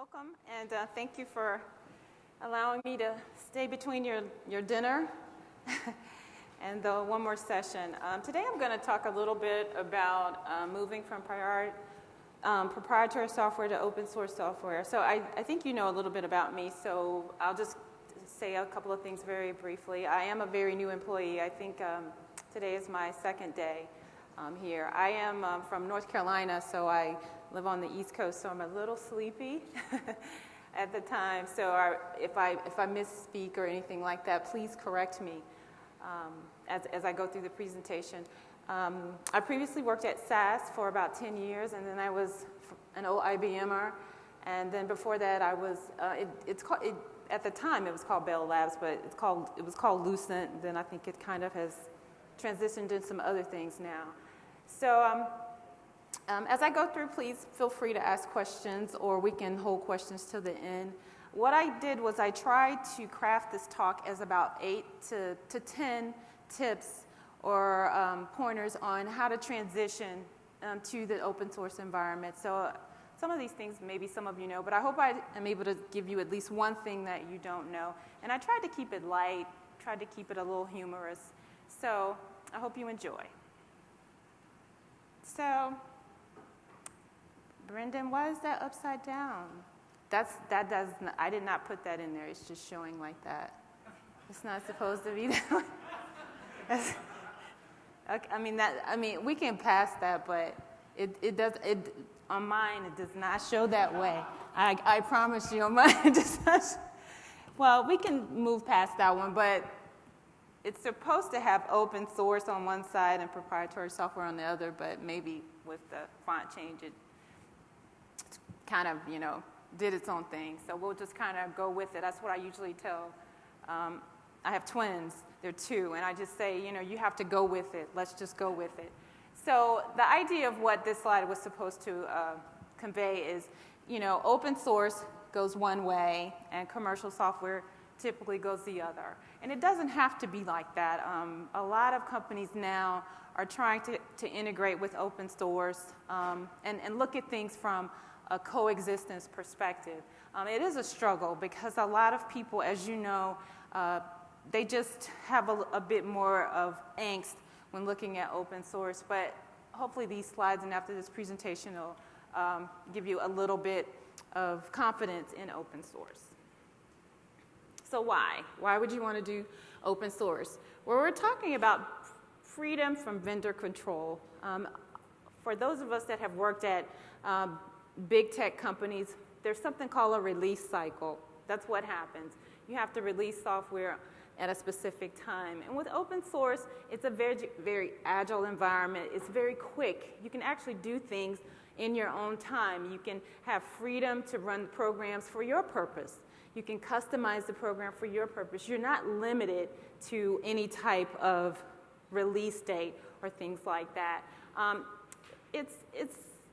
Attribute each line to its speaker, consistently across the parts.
Speaker 1: Welcome, and thank you for allowing me to stay between your dinner and the one more session. Today I'm going to talk a little bit about moving from proprietary software to open source software. So I think you know a little bit about me, so I'll just say a couple of things very briefly. I am a very new employee. I think today is my second day here. I am from North Carolina, so I live on the East Coast, so I'm a little sleepy at the time. So if I misspeak or anything like that, please correct me as I go through the presentation. I previously worked at SAS for about 10 years, and then I was an old IBMer. And then before that, I was at the time it was called Bell Labs, but it was called Lucent. Then I think it kind of has transitioned into some other things now. So as I go through, please feel free to ask questions, or we can hold questions till the end. What I did was I tried to craft this talk as about 8 to 10 tips or pointers on how to transition to the open source environment. So some of these things maybe some of you know, but I hope I am able to give you at least one thing that you don't know. And I tried to keep it light, tried to keep it a little humorous. So I hope you enjoy. So, Brendan, why is that upside down? I did not put that in there. It's just showing like that. It's not supposed to be that way. Okay, we can pass that, but it does. On mine, it does not show that way. I promise you, on mine, it does not. Well, we can move past that one, but it's supposed to have open source on one side and proprietary software on the other, but maybe with the font change, it kind of, did its own thing. So we'll just kind of go with it. That's what I usually tell. I have twins. They're 2. And I just say, you have to go with it. Let's just go with it. So the idea of what this slide was supposed to convey is, open source goes one way and commercial software typically goes the other. And it doesn't have to be like that. A lot of companies now are trying to integrate with open source and look at things from a coexistence perspective. It is a struggle because a lot of people, as you know, they just have a bit more of angst when looking at open source. But hopefully these slides and after this presentation will give you a little bit of confidence in open source. So why? Why would you want to do open source? Well, we're talking about freedom from vendor control. For those of us that have worked at big tech companies, there's something called a release cycle. That's what happens. You have to release software at a specific time. And with open source, it's a very, very agile environment. It's very quick. You can actually do things in your own time. You can have freedom to run programs for your purpose. You can customize the program for your purpose. You're not limited to any type of release date or things like that. It's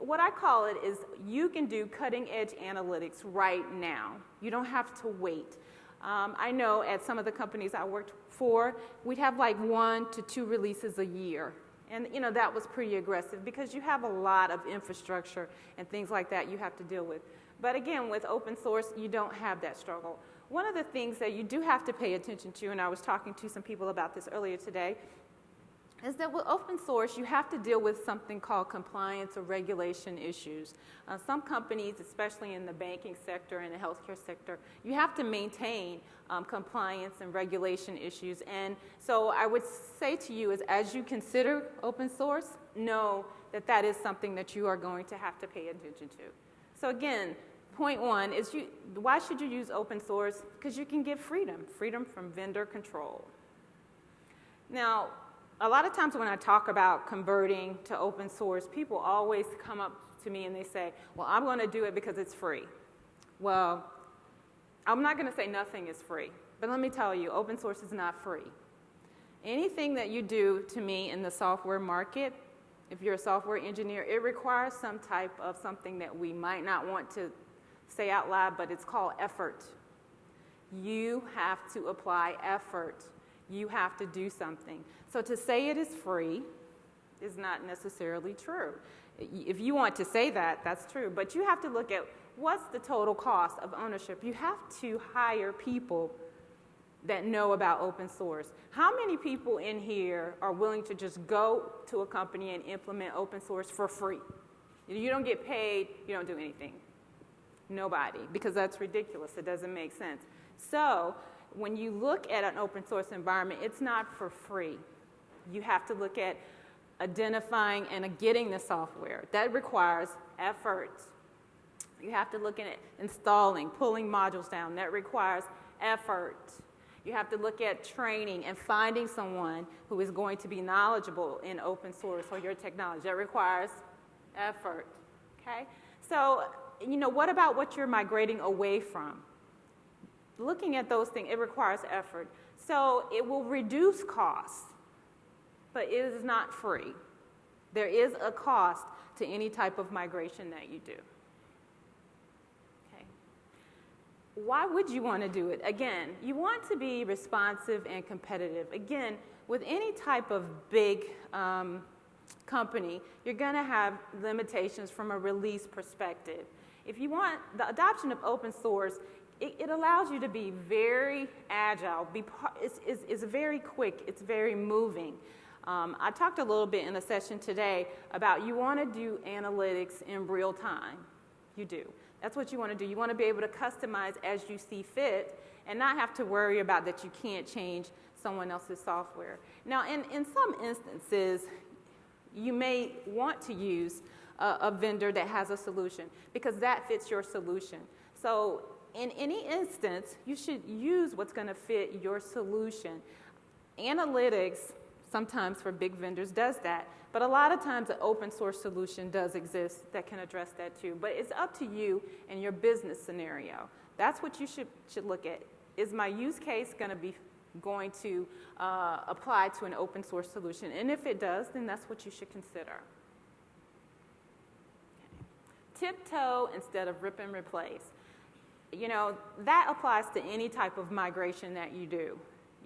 Speaker 1: what I call it is you can do cutting-edge analytics right now. You don't have to wait. I know at some of the companies I worked for, we'd have like 1 to 2 releases a year. And, that was pretty aggressive because you have a lot of infrastructure and things like that you have to deal with. But again, with open source, you don't have that struggle. One of the things that you do have to pay attention to, and I was talking to some people about this earlier today, is that with open source, you have to deal with something called compliance or regulation issues. Some companies, especially in the banking sector and the healthcare sector, you have to maintain compliance and regulation issues. And so I would say to you is as you consider open source, know that that is something that you are going to have to pay attention to. So again, point 1 is why should you use open source? Because you can get freedom from vendor control. Now, a lot of times when I talk about converting to open source, people always come up to me and they say, well, I'm going to do it because it's free. Well, I'm not going to say nothing is free, but let me tell you, open source is not free. Anything that you do to me in the software market, if you're a software engineer, it requires some type of something that we might not want to say out loud, but it's called effort. You have to apply effort. You have to do something. So to say it is free is not necessarily true. If you want to say that, that's true. But you have to look at what's the total cost of ownership? You have to hire people that know about open source. How many people in here are willing to just go to a company and implement open source for free? You don't get paid, you don't do anything. Nobody, because that's ridiculous. It doesn't make sense. So when you look at an open source environment, it's not for free. You have to look at identifying and getting the software. That requires effort. You have to look at installing, pulling modules down. That requires effort. You have to look at training and finding someone who is going to be knowledgeable in open source or your technology. That requires effort, okay? So, what about what you're migrating away from? Looking at those things, it requires effort. So it will reduce costs, but it is not free. There is a cost to any type of migration that you do. Why would you want to do it? Again, you want to be responsive and competitive. Again, with any type of big company, you're going to have limitations from a release perspective. If you want the adoption of open source, it allows you to be very agile. It's very quick. It's very moving. I talked a little bit in a session today about you want to do analytics in real time. You do. That's what you want to do. You want to be able to customize as you see fit and not have to worry about that you can't change someone else's software. Now, in some instances, you may want to use a vendor that has a solution because that fits your solution. So in any instance, you should use what's going to fit your solution. Analytics, sometimes for big vendors, does that. But a lot of times an open source solution does exist that can address that too. But it's up to you and your business scenario. That's what you should look at. Is my use case going to apply to an open source solution? And if it does, then that's what you should consider. Okay. Tiptoe instead of rip and replace. That applies to any type of migration that you do.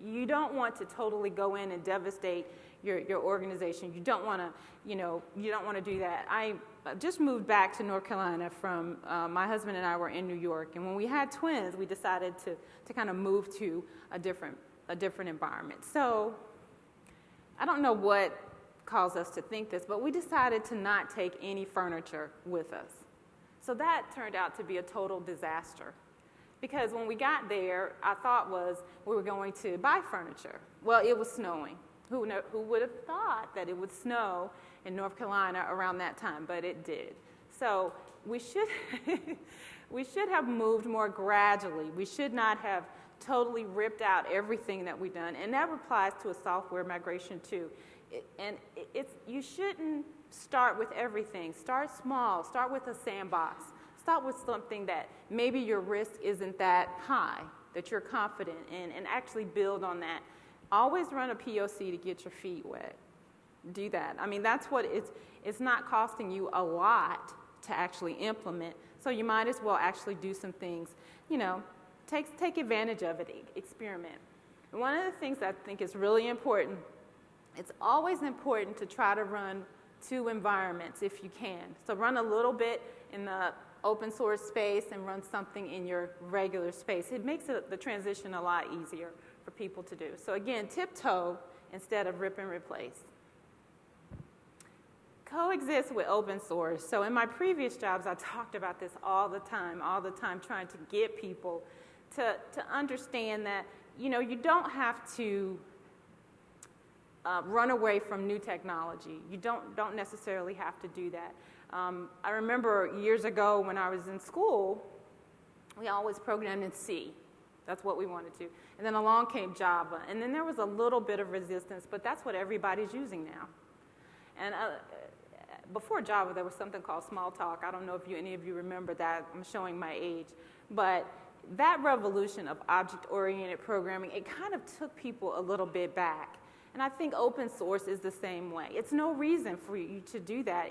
Speaker 1: You don't want to totally go in and devastate your organization. You don't want to do that. I just moved back to North Carolina from, my husband and I were in New York, and when we had twins, we decided to kind of move to a different environment. So I don't know what caused us to think this, but we decided to not take any furniture with us. So that turned out to be a total disaster. Because when we got there, our thought was we were going to buy furniture. Well, it was snowing. Who would have thought that it would snow in North Carolina around that time, but it did. So we should have moved more gradually. We should not have totally ripped out everything that we've done, and that applies to a software migration too. You shouldn't start with everything. Start small. Start with a sandbox. Start with something that maybe your risk isn't that high, that you're confident in, and actually build on that. Always run a POC to get your feet wet. Do that. I mean, that's what it's not costing you a lot to actually implement, so you might as well actually do some things, take advantage of it, experiment. And one of the things I think is really important, it's always important to try to run 2 environments if you can. So run a little bit in the open source space and run something in your regular space. It makes the transition a lot easier for people to do. So again, tiptoe instead of rip and replace. Coexist with open source. So in my previous jobs, I talked about this all the time, trying to get people to understand that, you don't have to run away from new technology. You don't necessarily have to do that. I remember years ago when I was in school, we always programmed in C. That's what we wanted to. And then along came Java. And then there was a little bit of resistance, but that's what everybody's using now. And before Java, there was something called Smalltalk. I don't know if any of you remember that. I'm showing my age. But that revolution of object-oriented programming, it kind of took people a little bit back. And I think open source is the same way. It's no reason for you to do that.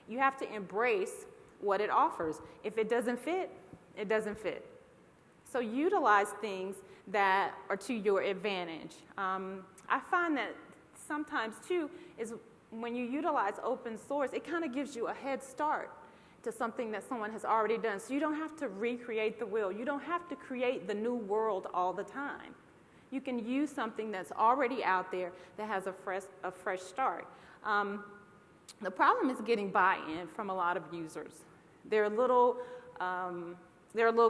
Speaker 1: You have to embrace what it offers. If it doesn't fit, it doesn't fit. So utilize things that are to your advantage. I find that sometimes, too, is when you utilize open source, it kind of gives you a head start. to something that someone has already done. So you don't have to recreate the wheel. You don't have to create the new world all the time. You can use something that's already out there that has a fresh start. The problem is getting buy-in from a lot of users. They're a little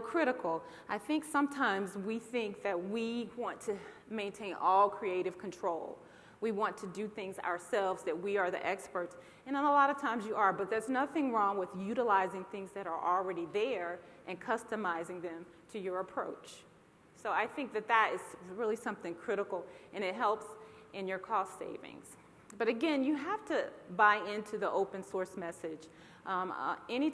Speaker 1: critical. I think sometimes we think that we want to maintain all creative control. We want to do things ourselves, that we are the experts. And a lot of times you are, but there's nothing wrong with utilizing things that are already there and customizing them to your approach. So I think that is really something critical, and it helps in your cost savings. But again, you have to buy into the open source message. Any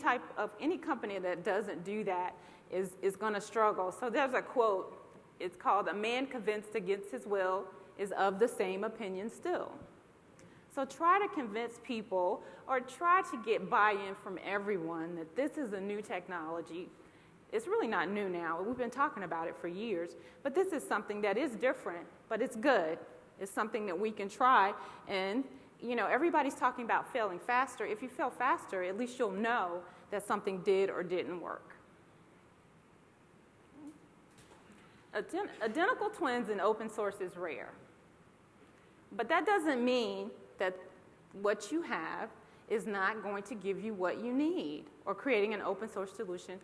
Speaker 1: company that doesn't do that is going to struggle. So there's a quote. It's called, "A man convinced against his will is of the same opinion still." So try to convince people, or try to get buy-in from everyone that this is a new technology. It's really not new now. We've been talking about it for years. But this is something that is different, but it's good. It's something that we can try. And, everybody's talking about failing faster. If you fail faster, at least you'll know that something did or didn't work. Identical twins in open source is rare. But that doesn't mean that what you have is not going to give you what you need, or creating an open source solution.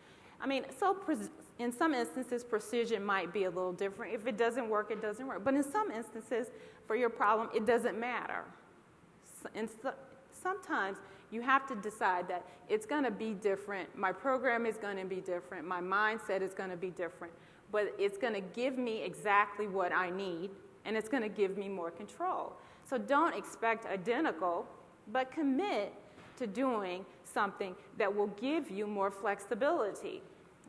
Speaker 1: In some instances, precision might be a little different. If it doesn't work, it doesn't work. But in some instances, for your problem, it doesn't matter. And sometimes you have to decide that it's going to be different. My program is going to be different. My mindset is going to be different. But it's going to give me exactly what I need, and it's going to give me more control. So don't expect identical, but commit to doing something that will give you more flexibility.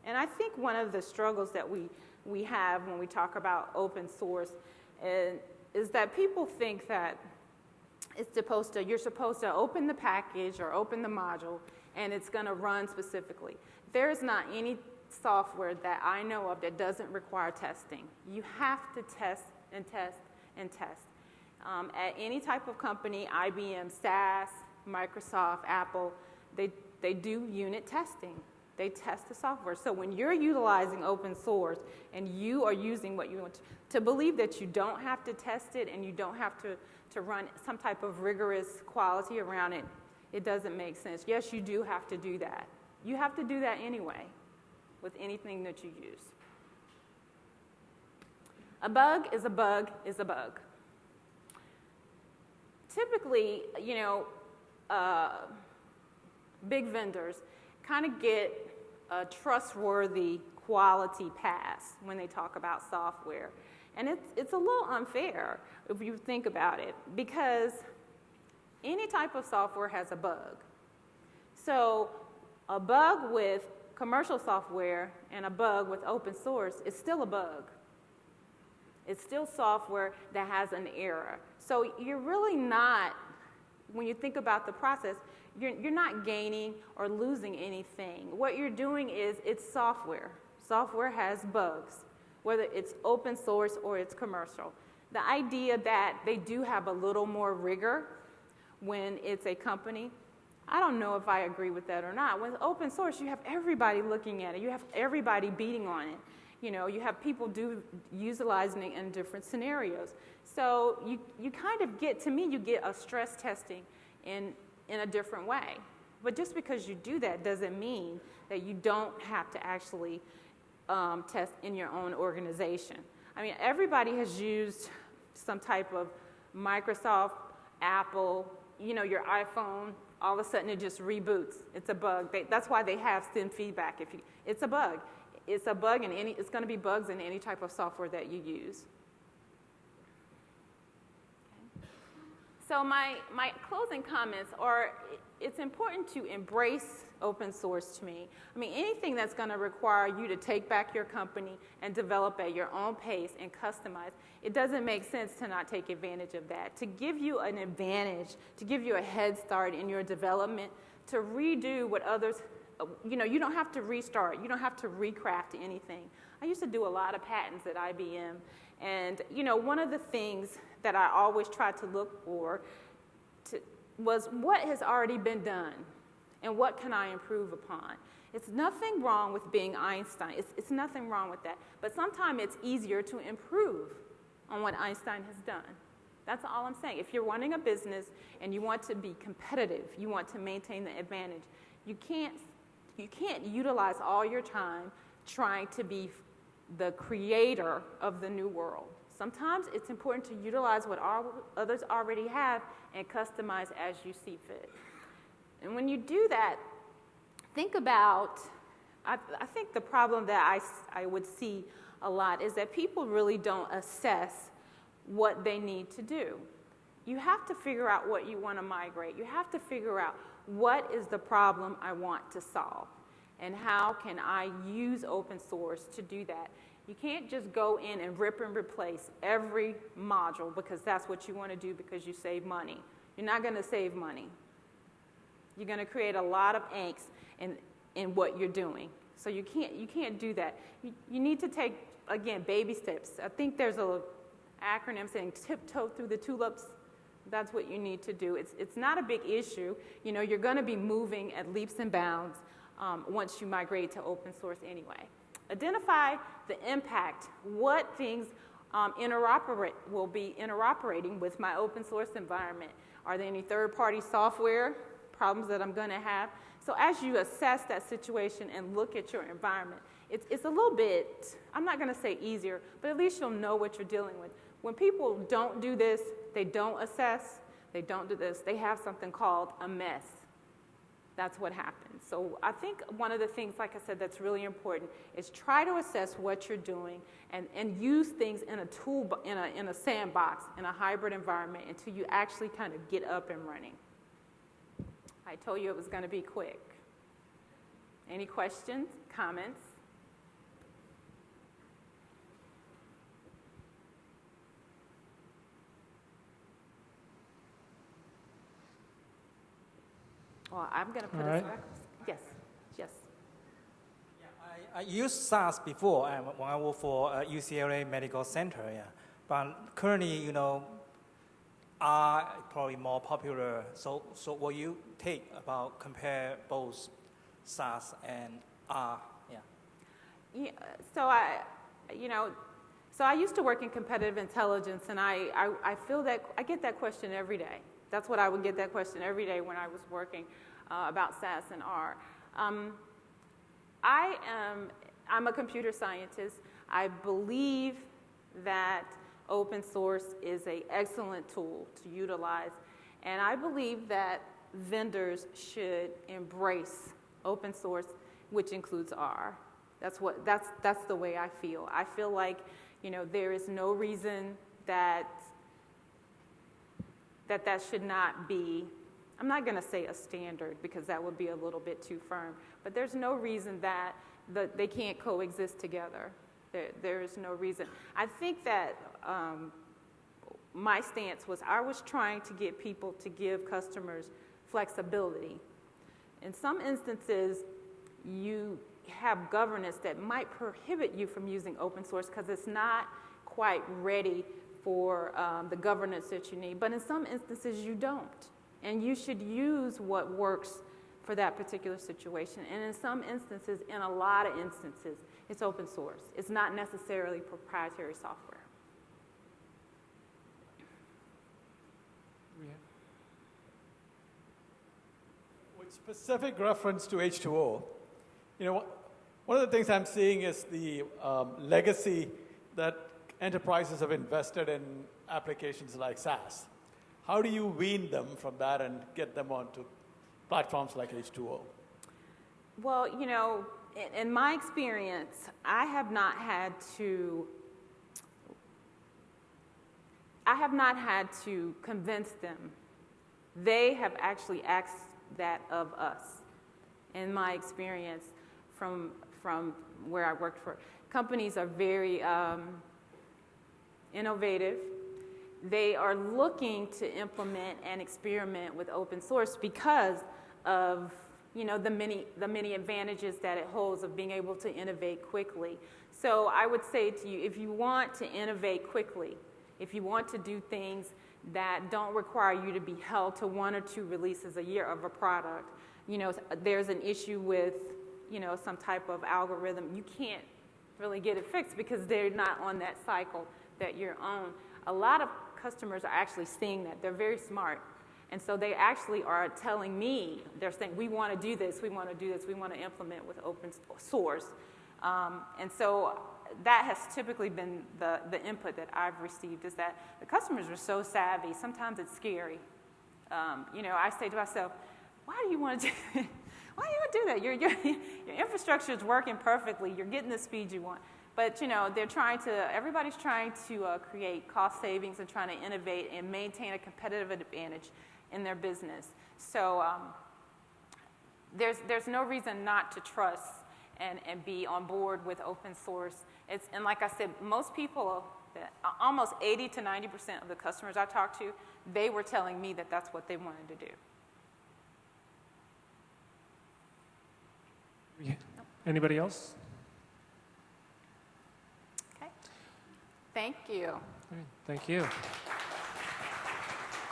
Speaker 1: And I think one of the struggles that we have when we talk about open source is that people think that you're supposed to open the package or open the module, and it's going to run specifically. There is not any software that I know of that doesn't require testing. You have to test and test and test. At any type of company, IBM, SAS, Microsoft, Apple, they do unit testing. They test the software. So when you're utilizing open source and you are using what you want to believe that you don't have to test it and you don't have to run some type of rigorous quality around it, it doesn't make sense. Yes, you do have to do that. You have to do that anyway with anything that you use. A bug is a bug is a bug. Typically, big vendors kind of get a trustworthy quality pass when they talk about software. And it's a little unfair if you think about it, because any type of software has a bug. So a bug with commercial software and a bug with open source is still a bug. It's still software that has an error. So you're really not, when you think about the process, you're not gaining or losing anything. What you're doing is it's software. Software has bugs, whether it's open source or it's commercial. The idea that they do have a little more rigor when it's a company, I don't know if I agree with that or not. With open source, you have everybody looking at it. You have everybody beating on it. You have people utilizing it in different scenarios. So you kind of get a stress testing in a different way. But just because you do that doesn't mean that you don't have to actually test in your own organization. Everybody has used some type of Microsoft, Apple, your iPhone. All of a sudden it just reboots. It's a bug. That's why they have send feedback. It's a bug. It's a bug, and it's going to be bugs in any type of software that you use. Okay. So my closing comments are, it's important to embrace open source to me. Anything that's going to require you to take back your company and develop at your own pace and customize, it doesn't make sense to not take advantage of that. To give you an advantage, to give you a head start in your development, to redo what others, you don't have to restart. You don't have to recraft anything. I used to do a lot of patents at IBM. And, one of the things that I always tried to look for was what has already been done. And what can I improve upon? It's nothing wrong with being Einstein. It's nothing wrong with that. But sometimes it's easier to improve on what Einstein has done. That's all I'm saying. If you're running a business and you want to be competitive, you want to maintain the advantage, you can't utilize all your time trying to be the creator of the new world. Sometimes it's important to utilize what others already have and customize as you see fit. And when you do that, think about, I think the problem that I would see a lot is that people really don't assess what they need to do. You have to figure out what you want to migrate. You have to figure out what is the problem I want to solve and how can I use open source to do that. You can't just go in and rip and replace every module because that's what you want to do because you save money. You're not going to save money. You're going to create a lot of angst in what you're doing. So you can't do that. You need to take, again, baby steps. I think there's an acronym saying tiptoe through the tulips. That's what you need to do. It's not a big issue. You know, you're going to be moving at leaps and bounds once you migrate to open source anyway. Identify the impact. What things will be interoperating with my open source environment? Are there any third-party software problems that I'm going to have? So as you assess that situation and look at your environment, it's a little bit, I'm not going to say easier, but at least you'll know what you're dealing with. When people don't do this, they don't assess, they don't do this, they have something called a mess. That's what happens. So I think one of the things, like I said, that's really important is try to assess what you're doing and use things in a tool, in a sandbox, in a hybrid environment until you actually kind of get up and running. I told you it was going to be quick. Any questions, comments? Well, I'm going to put us back. Yes. Yeah,
Speaker 2: I used SaaS before when I worked for UCLA Medical Center. Yeah, but currently, R probably more popular. So what you take about compare both SaaS and R?
Speaker 1: Yeah. So I used to work in competitive intelligence, and I feel that I get that question every day. That's what I would get that question every day when I was working about SaaS and R. I'm a computer scientist. I believe that open source is an excellent tool to utilize, and I believe that vendors should embrace open source, which includes R. That's the way I feel. I feel like there is no reason that should not be, I'm not going to say a standard because that would be a little bit too firm, but there's no reason that they can't coexist together. There is no reason. I think that my stance was I was trying to get people to give customers flexibility. In some instances, you have governance that might prohibit you from using open source because it's not quite ready for the governance that you need. But in some instances, you don't. And you should use what works for that particular situation. And in some instances, in a lot of instances, it's open source. It's not necessarily proprietary software.
Speaker 3: With specific reference to H2O, one of the things I'm seeing is the legacy that enterprises have invested in applications like SaaS. How do you wean them from that and get them onto platforms like H2O?
Speaker 1: Well, in my experience, I have not had to convince them. They have actually asked that of us. In my experience, from where I worked for, companies are very innovative. They are looking to implement and experiment with open source because of the many advantages that it holds of being able to innovate quickly. So I would say to you, if you want to innovate quickly, if you want to do things that don't require you to be held to 1 or 2 releases a year of a product, there's an issue with, some type of algorithm, you can't really get it fixed because they're not on that cycle that you're on. A lot of customers are actually seeing that. They're very smart. And so they actually are telling me, they're saying, we want to do this, we want to do this, we want to implement with open source. And so that has typically been the input that I've received, is that the customers are so savvy, sometimes it's scary. I say to myself, why do you want to do that? Why do you want to do that? Your infrastructure is working perfectly, you're getting the speed you want. But, everybody's trying to create cost savings and trying to innovate and maintain a competitive advantage in their business. So there's no reason not to trust and be on board with open source. And like I said, most people, almost 80 to 90% of the customers I talked to, they were telling me that that's what they wanted to do.
Speaker 4: Yeah. Anybody else?
Speaker 1: Okay. Thank you.
Speaker 4: All right. Thank you.